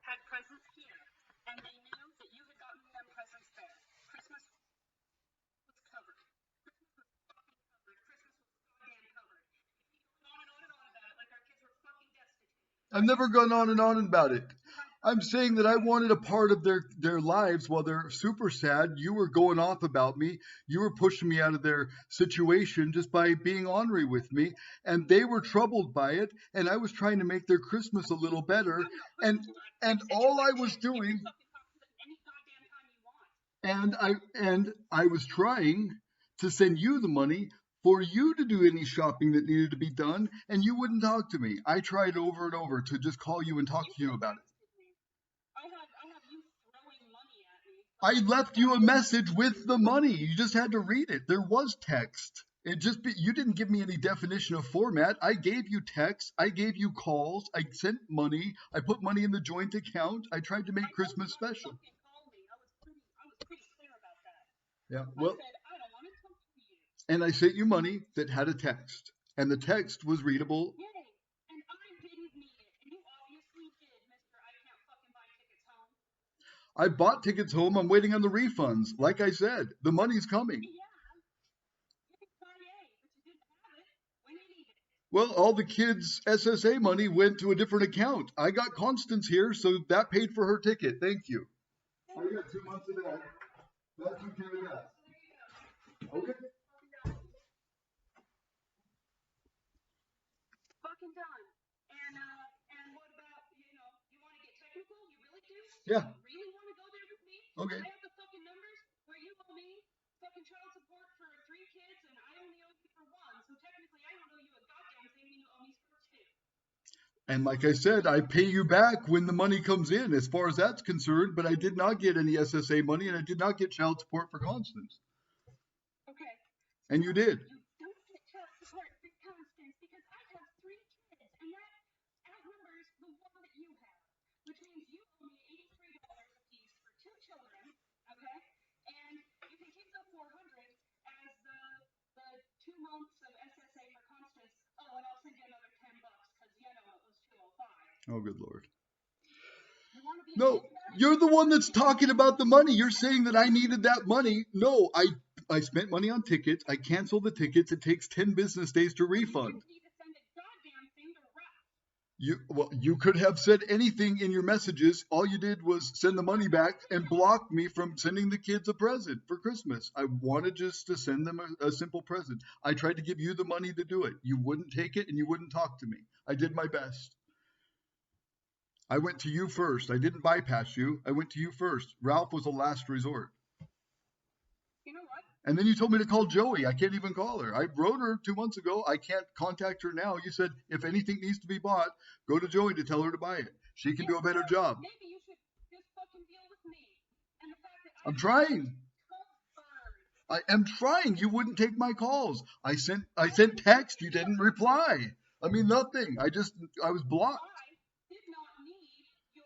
had presents here, and they knew that you had gotten them presents there. Christmas was covered. Christmas was fucking covered. Christmas was goddamn covered. If you go on and on about it like our kids were fucking destitute. I've never gone on and on about it. I'm saying that I wanted a part of their lives while they're super sad. You were going off about me. You were pushing me out of their situation just by being ornery with me. And they were troubled by it. And I was trying to make their Christmas a little better. And all I was doing, and I was trying to send you the money for you to do any shopping that needed to be done, and you wouldn't talk to me. I tried over and over to just call you and talk to you about it. I have you throwing money at me. I left you a message with the money. You just had to read it. There was text. You didn't give me any definition of format. I gave you text. I gave you calls. I sent money. I put money in the joint account. I tried to make Christmas special. I was pretty clear about that. Yeah, well, I said, I don't want to talk to you. And I sent you money that had a text, and the text was readable. Yay, and I didn't need it, and you obviously did, Mr. I can't fucking buy tickets home. I bought tickets home. I'm waiting on the refunds. Like I said, the money's coming. Yeah, you could buy A, but you didn't have it when you needed it. Well, all the kids' SSA money went to a different account. I got Constance here, so that paid for her ticket. Thank you. I got 2 months of that. That took care of that. Okay. Fucking done. And what about, you want to get technical? You really do? Yeah. You really want to go there with me? Okay. I have the fucking numbers where you owe me fucking child support for 3 kids, and I only owe you for 1. So technically, I don't owe you a goddamn thing, and you owe me for 2. And like I said, I pay you back when the money comes in, as far as that's concerned, but I did not get any SSA money, and I did not get child support for Constance. Okay. And you did. You don't get child support for Constance because I have 3 kids, and that outnumbers the one that you have, which means you owe me $83 a piece for 2 children, okay? And you can keep the $400 as the 2 months of SSA for Constance. Oh, and I'll send you another $10 because it was $205. Oh, good Lord. You want to be No, you're the one that's talking about the money. You're saying that I needed that money. No, I spent money on tickets. I canceled the tickets. It takes 10 business days to refund. You need to send a goddamn thing to Ralph. You could have said anything in your messages. All you did was send the money back and block me from sending the kids a present for Christmas. I wanted just to send them a simple present. I tried to give you the money to do it. You wouldn't take it and you wouldn't talk to me. I did my best. I went to you first. I didn't bypass you. I went to you first. Ralph was a last resort. You know what? And then you told me to call Joey. I can't even call her. I wrote her 2 months ago. I can't contact her now. You said if anything needs to be bought, go to Joey to tell her to buy it. She can do a better job. Maybe you should just fucking deal with me. And the fact that I'm trying. I am trying. You wouldn't take my calls. I sent text. You didn't reply. I mean, nothing. I was blocked. I did not need your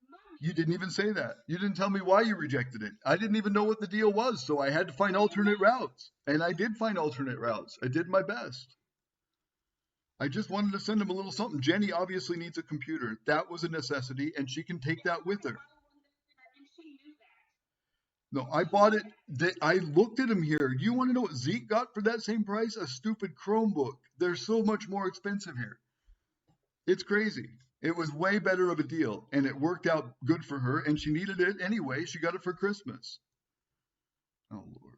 money. You didn't even say that. You didn't tell me why you rejected it. I didn't even know what the deal was, so I had to find alternate routes. And I did find alternate routes. I did my best. I just wanted to send him a little something. Jenny obviously needs a computer. That was a necessity, and she can take that with her. And she knew that. No, I bought it. I looked at them here. Do you want to know what Zeke got for that same price? A stupid Chromebook. They're so much more expensive here. It's crazy. It was way better of a deal, and it worked out good for her, and she needed it anyway. She got it for Christmas. Oh, Lord.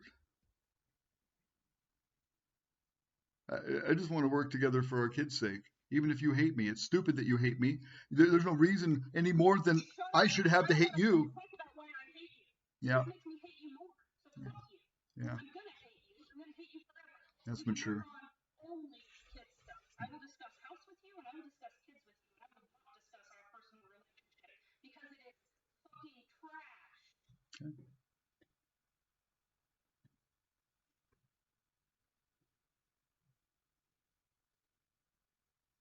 I just want to work together for our kids' sake, even if you hate me. It's stupid that you hate me. There's no reason any more than I should have to hate you. Talk about why I hate you. Yeah. It makes me hate you more. So fuck you. Yeah. I'm gonna hate you. I'm gonna hate you forever. That's We can mature. work on only kid stuff. I will discuss house with you, and I will discuss kids with you, and I will not discuss our personal relationship because it is fucking trash. Okay.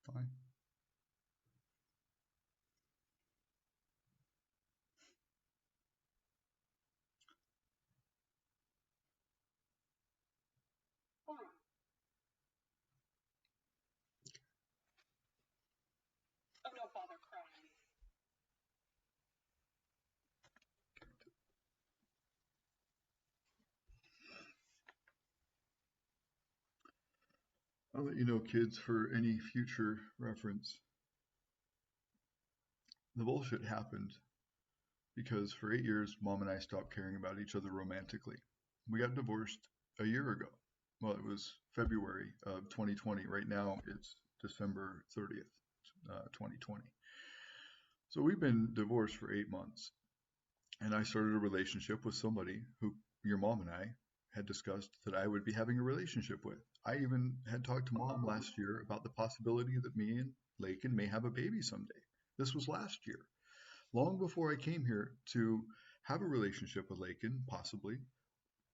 Fine. Fine. Oh, don't bother crying. I'll let you know, kids, for any future reference. The bullshit happened because for 8 years, mom and I stopped caring about each other romantically. We got divorced a year ago. Well, it was February of 2020. Right now, it's December 30th, 2020. So we've been divorced for 8 months. And I started a relationship with somebody who your mom and I had discussed that I would be having a relationship with. I even had talked to mom last year about the possibility that me and Lakin may have a baby someday. This was last year, long before I came here to have a relationship with Lakin, possibly.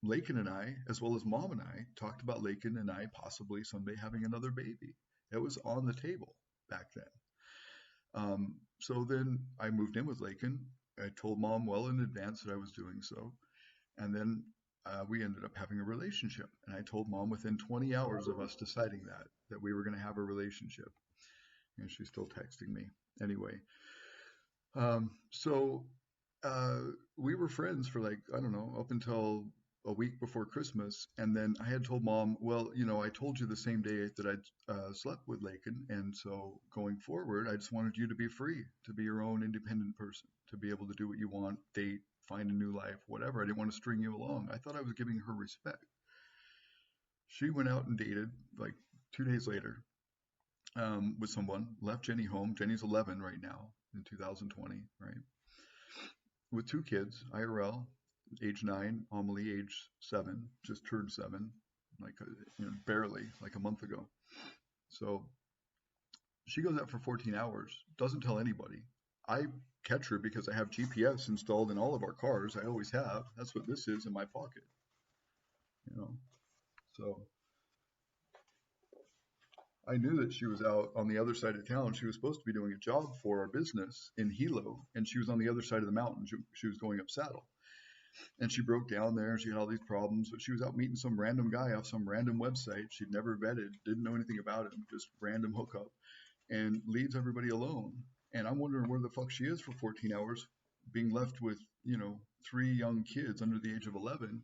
Lakin and I, as well as mom and I, talked about Lakin and I possibly someday having another baby. It was on the table back then. So then I moved in with Lakin. I told mom well in advance that I was doing so. And then we ended up having a relationship. And I told mom within 20 hours of us deciding that we were going to have a relationship. And she's still texting me. Anyway, so uh, we were friends for like, I don't know, up until a week before Christmas. And then I had told mom, well, I told you the same day that I'd slept with Lakin. And so going forward, I just wanted you to be free, to be your own independent person, to be able to do what you want, date, find a new life, whatever. I didn't want to string you along. I thought I was giving her respect. She went out and dated like 2 days later with someone, left Jenny home. Jenny's 11 right now in 2020, right? With two kids, IRL, age 9, Amelie, age 7, just turned 7, like barely, like a month ago. So she goes out for 14 hours, doesn't tell anybody. I catch her because I have GPS installed in all of our cars. I always have. That's what this is in my pocket, you know. So I knew that she was out on the other side of town. She was supposed to be doing a job for our business in Hilo, and she was on the other side of the mountain. She was going up Saddle. And she broke down there. She had all these problems. But she was out meeting some random guy off some random website she'd never vetted, didn't know anything about him, just random hookup, and leaves everybody alone. And I'm wondering where the fuck she is for 14 hours, being left with, three young kids under the age of 11.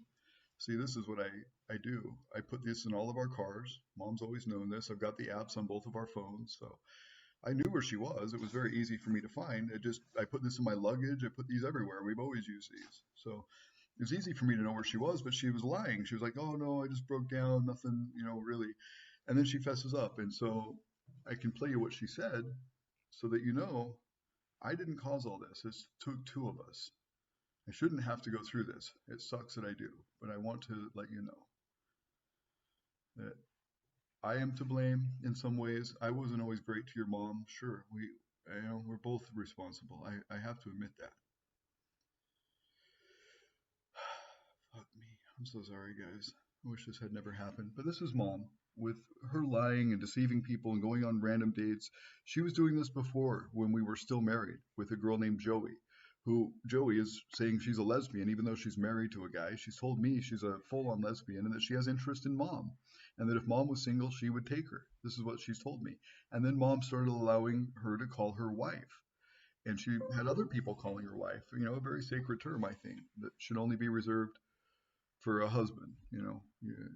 See, this is what I do. I put this in all of our cars. Mom's always known this. I've got the apps on both of our phones. So I knew where she was. It was very easy for me to find. I put this in my luggage. I put these everywhere. We've always used these. So it was easy for me to know where she was, but she was lying. She was like, "Oh no, I just broke down, nothing, really." And then she fesses up. And so I can play you what she said so that I didn't cause all this. It took two of us. I shouldn't have to go through this. It sucks that I do, but I want to let you know that I am to blame in some ways. I wasn't always great to your mom. Sure, we're both responsible. I have to admit that. Fuck me. I'm so sorry, guys. I wish this had never happened. But this is mom. With her lying and deceiving people and going on random dates, she was doing this before when we were still married with a girl named Joey, who Joey is saying she's a lesbian, even though she's married to a guy. She's told me she's a full on lesbian and that she has interest in mom. And that if mom was single, she would take her. This is what she's told me. And then mom started allowing her to call her wife. And she had other people calling her wife, a very sacred term, I think, that should only be reserved for a husband,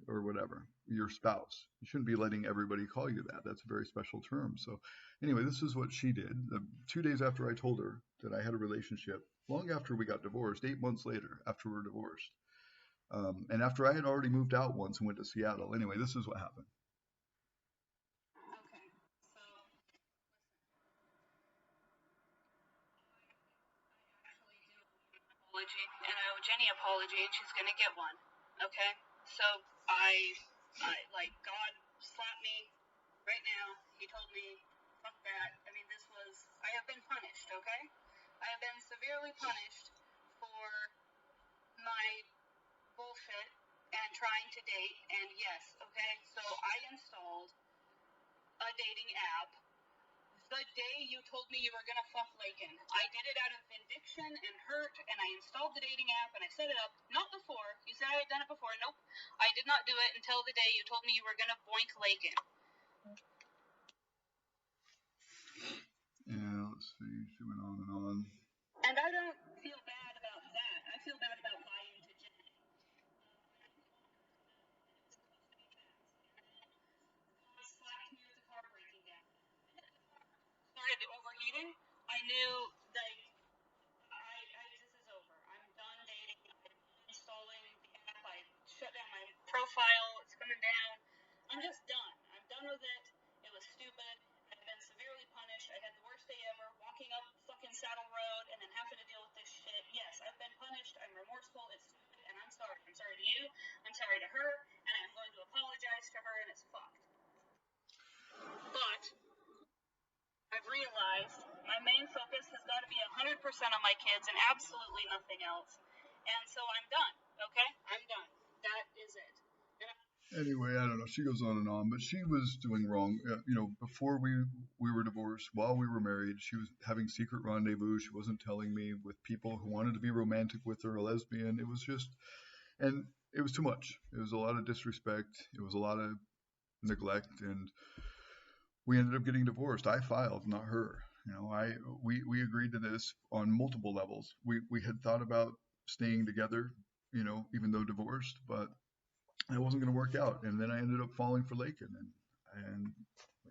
or whatever, your spouse. You shouldn't be letting everybody call you that. That's a very special term. So, anyway, this is what she did. 2 days after I told her that I had a relationship, long after we got divorced, 8 months later, after we were divorced, and after I had already moved out once and went to Seattle. Anyway, this is what happened. Okay. So actually do apology, and I owe Jenny apology, and she's gonna get one. Okay. So I like God slapped me right now. He told me, fuck that. I mean, I have been punished. Okay. I have been severely punished for my bullshit and trying to date. And yes, okay. So I installed a dating app the day you told me you were gonna fuck Lakin. I did it out of vindication and hurt, and I installed the dating app and I set it up. Not before. You said I had done it before. Nope. I did not do it until the day you told me you were gonna boink Lakin. Yeah, let's see. She went on and on. And I don't feel bad about that. I feel bad about lying to Jenny. sorry to her, and I'm going to apologize to her, and it's fucked. But I've realized my main focus has got to be 100% on my kids and absolutely nothing else. And so I'm done, okay? I'm done. That is it. Anyway, I don't know. She goes on and on, but she was doing wrong. Before we were divorced, while we were married, she was having secret rendezvous. She wasn't telling me with people who wanted to be romantic with her, a lesbian. It was just, and it was too much. It was a lot of disrespect. It was a lot of neglect, and we ended up getting divorced. I filed, not her. We agreed to this on multiple levels. We had thought about staying together, even though divorced, but it wasn't going to work out. And then I ended up falling for Lakin, and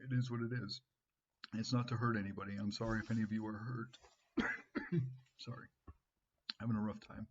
it is what it is. It's not to hurt anybody. I'm sorry if any of you are hurt. Sorry, having a rough time.